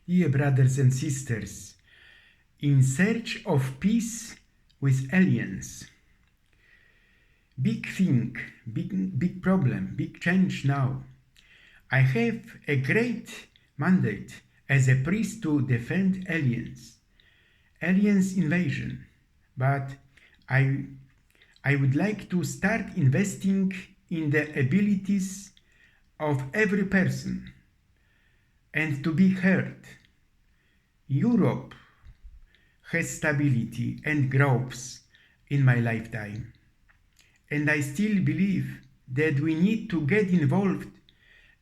Dear brothers and sisters, in search of peace with aliens. Big thing, big problem, big change now. I have a great mandate as a priest to defend aliens invasion, but I would like to start investing in the abilities of every person and to be heard. Europe has stability and growth in my lifetime, and I still believe that we need to get involved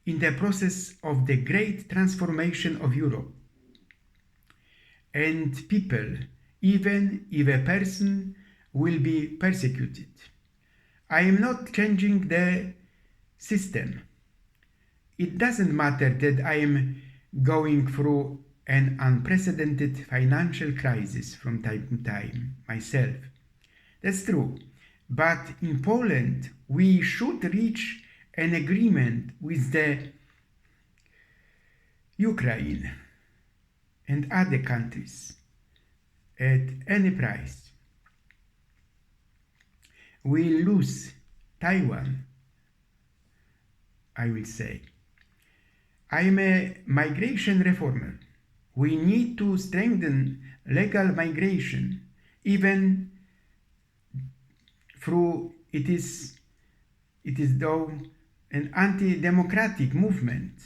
in the process of the great transformation of Europe. And people, even if a person will be persecuted. I am not changing the system. It doesn't matter that I am going through an unprecedented financial crisis from time to time myself. That's true. But in Poland, we should reach an agreement with the Ukraine and other countries at any price. We lose Taiwan, I will say. I am a migration reformer. We need to strengthen legal migration, even through it is though an anti-democratic movement.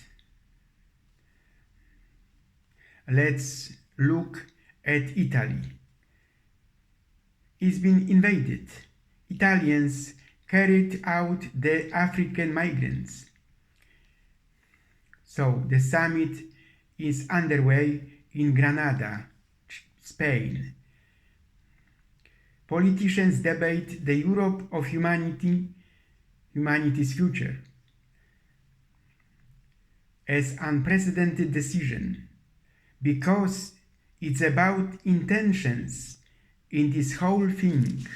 Let's look at Italy. It's been invaded. Italians carried out the African migrants. So the summit is underway in Granada, Spain. Politicians debate the Europe of humanity's future as unprecedented decision, because it's about intentions in this whole thing.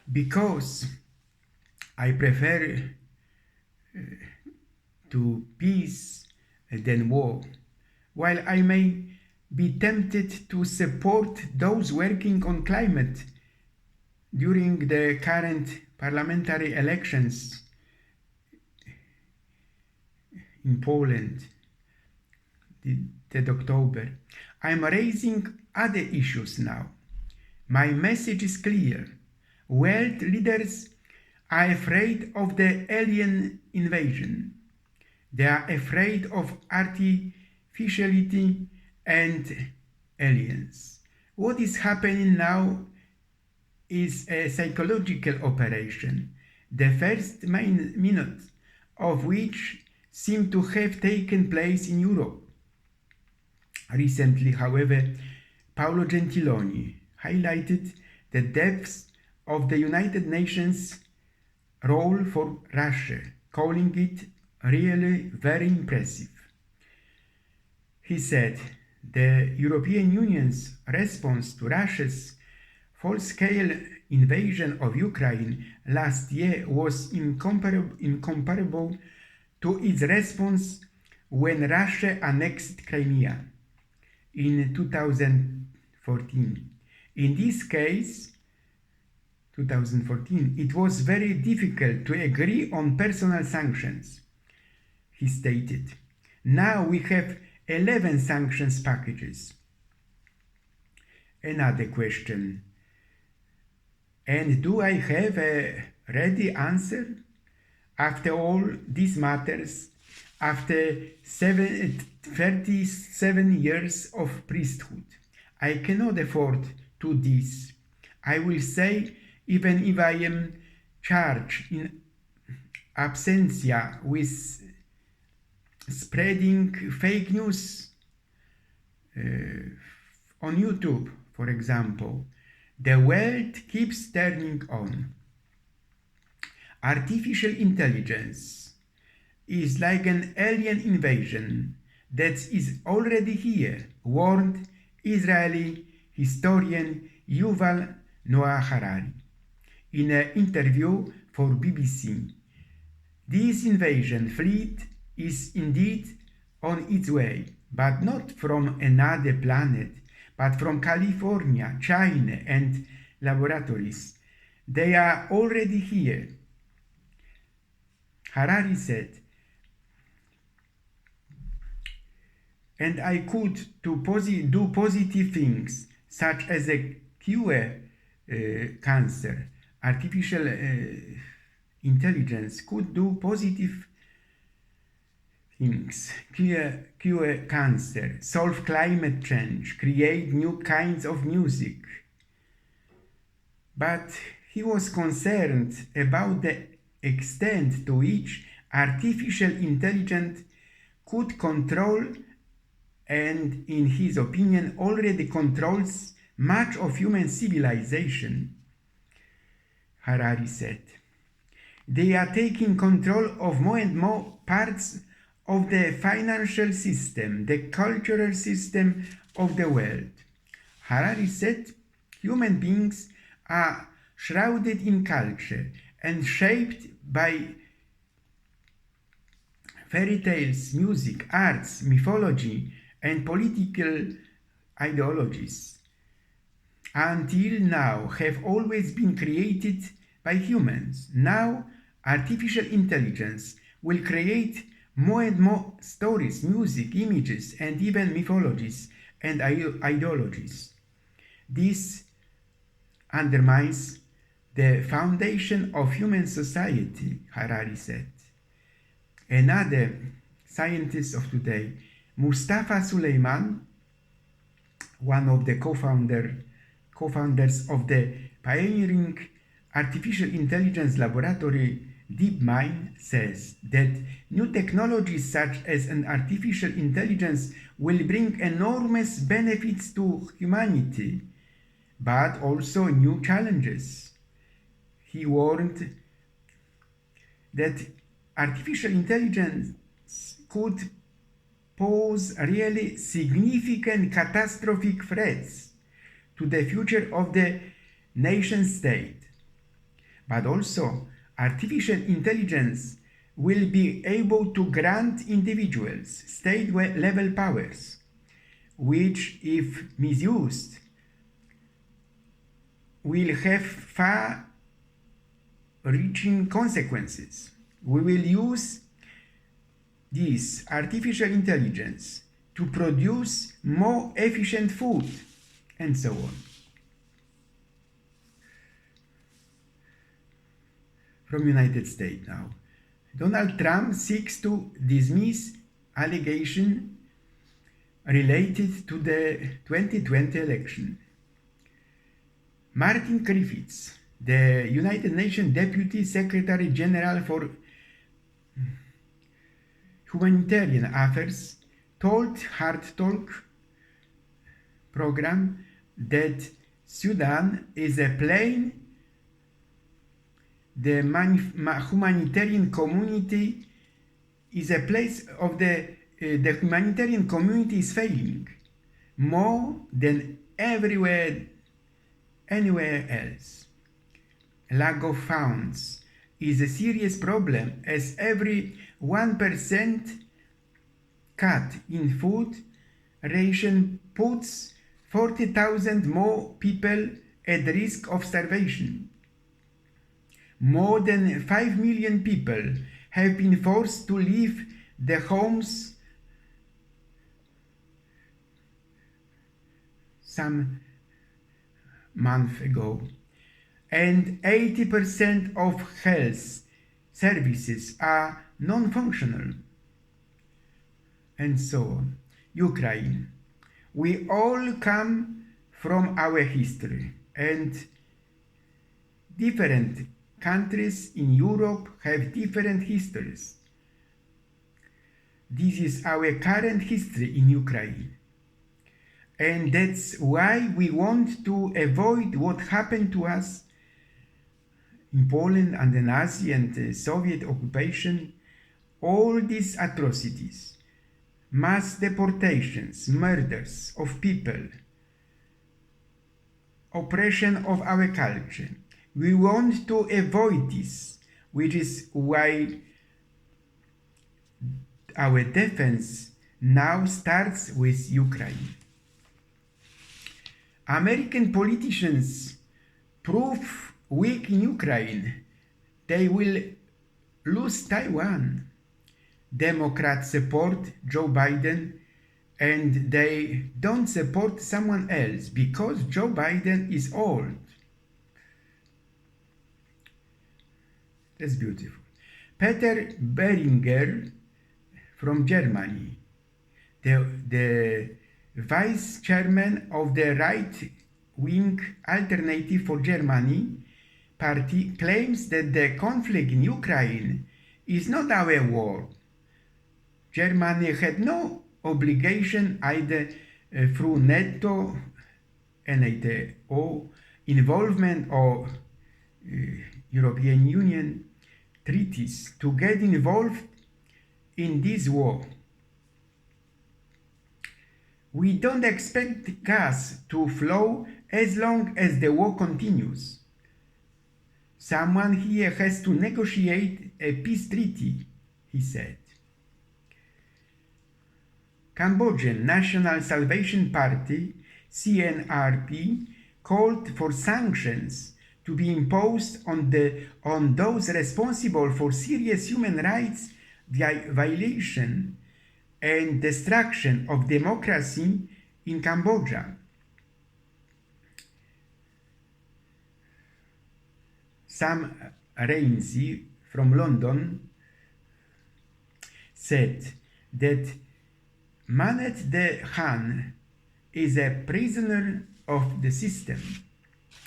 Because I prefer to peace than war, while I may be tempted to support those working on climate during the current parliamentary elections in Poland, that October. I'm raising other issues now. My message is clear. World leaders are afraid of the alien invasion. They are afraid of artificiality and aliens. What is happening now is a psychological operation, the first minute of which seem to have taken place in Europe. Recently, however, Paolo Gentiloni highlighted the depths of the United Nations' role for Russia, calling it really very impressive. He said the European Union's response to Russia's full-scale invasion of Ukraine last year was incomparable to its response when Russia annexed Crimea in 2014. In this case, 2014, it was very difficult to agree on personal sanctions, he stated. Now we have 11 sanctions packages. Another question. And do I have a ready answer? After all these matters, after 37 years of priesthood, I cannot afford to do this. I will say, even if I am charged in absentia with spreading fake news on YouTube, for example, the world keeps turning on. Artificial intelligence is like an alien invasion that is already here, warned Israeli historian Yuval Noah Harari in an interview for BBC. This invasion fleet is indeed on its way, but not from another planet, but from California, China, and laboratories. They are already here. Harari said, and I could do positive things, such as a cure cancer. Artificial intelligence could do positive things, cure cancer, solve climate change, create new kinds of music. But he was concerned about the extent to which artificial intelligence could control, and in his opinion already controls, much of human civilization. Harari said, they are taking control of more and more parts of the financial system, the cultural system of the world. Harari said, human beings are shrouded in culture and shaped by fairy tales, music, arts, mythology, and political ideologies. Until now, have always been created by humans. Now, artificial intelligence will create more and more stories, music, images, and even mythologies and ideologies. This undermines the foundation of human society, Harari said. Another scientist of today, Mustafa Suleyman, one of the co-founders of the pioneering artificial intelligence laboratory DeepMind, says that new technologies such as an artificial intelligence will bring enormous benefits to humanity, but also new challenges. He warned that artificial intelligence could pose really significant catastrophic threats to the future of the nation state. But also, artificial intelligence will be able to grant individuals state-level powers, which, if misused, will have far-reaching consequences. We will use this artificial intelligence to produce more efficient food, and so on. From United States now. Donald Trump seeks to dismiss allegations related to the 2020 election. Martin Griffiths, the United Nations Deputy Secretary General for Humanitarian Affairs, told Hard Talk program that Sudan is a plain the humanitarian community is a place of the humanitarian community is failing more than anywhere else. Lack of funds is a serious problem, as every 1% cut in food ration puts 40,000 more people at risk of starvation. More than 5 million people have been forced to leave their homes some month ago, and 80% of health services are non-functional, and so on. Ukraine. We all come from our history, and different countries in Europe have different histories. This is our current history in Ukraine. And that's why we want to avoid what happened to us in Poland under Nazi and Soviet occupation. All these atrocities, mass deportations, murders of people, oppression of our culture. We want to avoid this, which is why our defense now starts with Ukraine. American politicians prove weak in Ukraine. They will lose Taiwan. Democrats support Joe Biden and they don't support someone else because Joe Biden is old. That's beautiful. Peter Beringer from Germany, the vice chairman of the right-wing Alternative for Germany party, claims that the conflict in Ukraine is not our war. Germany had no obligation either through NATO, NATO involvement or European Union treaties to get involved in this war. We don't expect gas to flow as long as the war continues. Someone here has to negotiate a peace treaty, he said. Cambodian National Salvation Party, CNRP, called for sanctions to be imposed on those responsible for serious human rights violation and destruction of democracy in Cambodia. Sam Rainsy from London said that Manet De Khan is a prisoner of the system.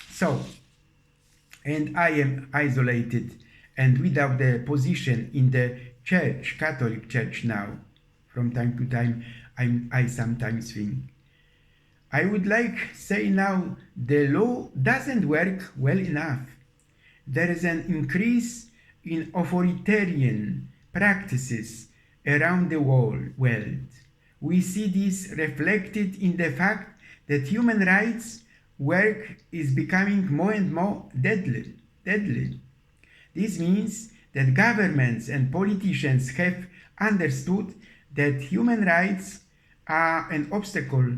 So, and I am isolated and without the position in the church, Catholic Church now. From time to time, I sometimes think. I would like say now the law doesn't work well enough. There is an increase in authoritarian practices around the world. We see this reflected in the fact that human rights work is becoming more and more deadly. This means that governments and politicians have understood that human rights are an obstacle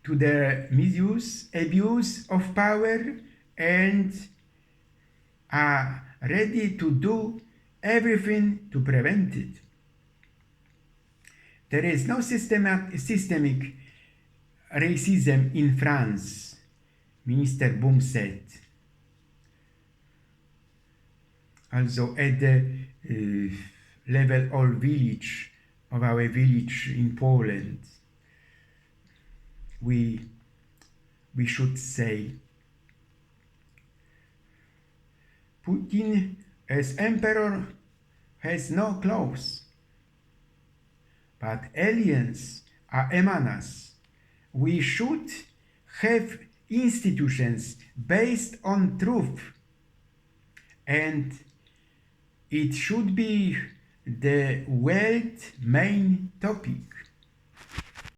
to the misuse, abuse of power, and are ready to do everything to prevent it. There is no systemic racism in France, Minister Boom said. Also at the level of our village in Poland, we should say Putin as emperor has no clothes, but aliens are among us. We should have institutions based on truth, and it should be the world's main topic.